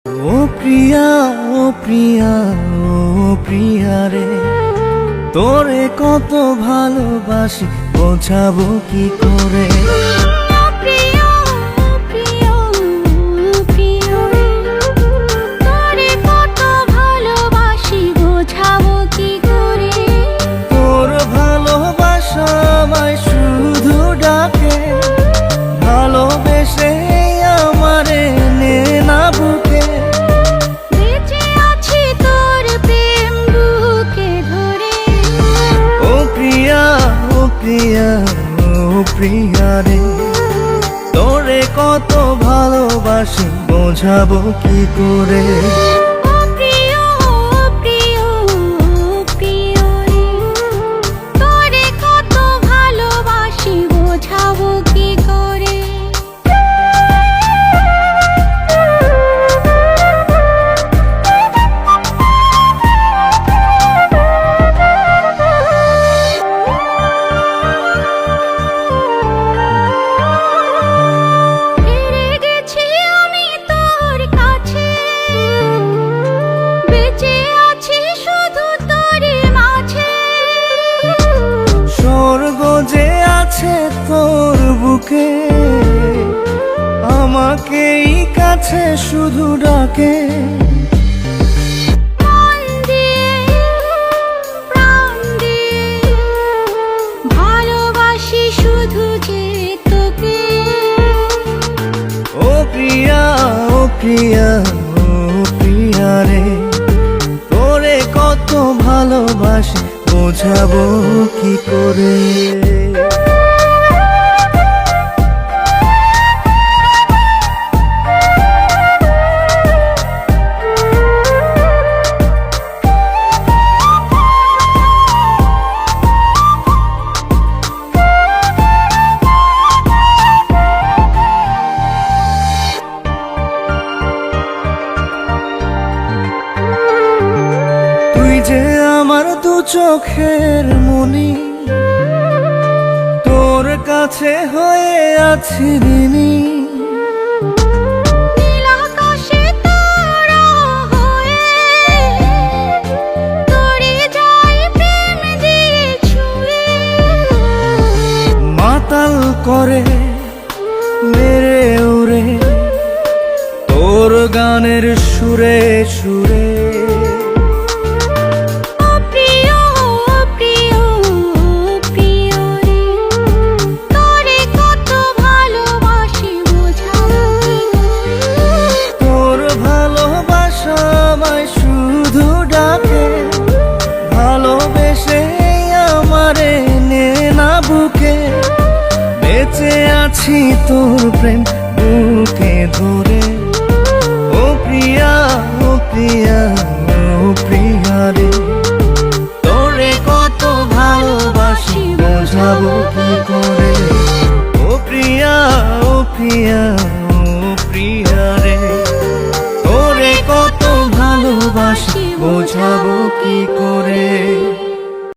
ও প্রিয়া, ও প্রিয়া, ও প্রিয়া রে, তোরে কত ভালোবাসি বোঝাবো কি করে। তোর ভালোবাসা আমায় শুধু ডাকে, ভালোবেসে আমারে নে না বুকে। বেঁচে আছি তোর প্রেম বুকে ধরে। ও প্রিয়া, ও প্রিয়া, ও প্রিয়া রে, তোরে কত ভালোবাসি বোঝাবো কি করে। যে আছে তোর বুকে, আমাকেই কাছে শুধু ডাকে। ভালোবাসি শুধু যে তোকে। ও প্রিয়া, ও প্রিয়া, ও প্রিয়া রে, তোরে কত ভালোবাসি বোঝাবো কি করে। যে আমার দু চোখের মনি, তোর কাছে হয়ে আছি ঋণী। মাতাল করে মেরে উড়ে তোর গানের সুরে সুরে। বেঁচে আছি তোর প্রেম বুকে ধরে। ও প্রিয়া, ও প্রিয়া, ও প্রিয়া রে, তোরে কত ভালোবাসি বোঝাবো কি করে। ও প্রিয়া, ও প্রিয়া, ও প্রিয়া রে, তোরে কত ভালোবাসি বোঝাবো কি করে।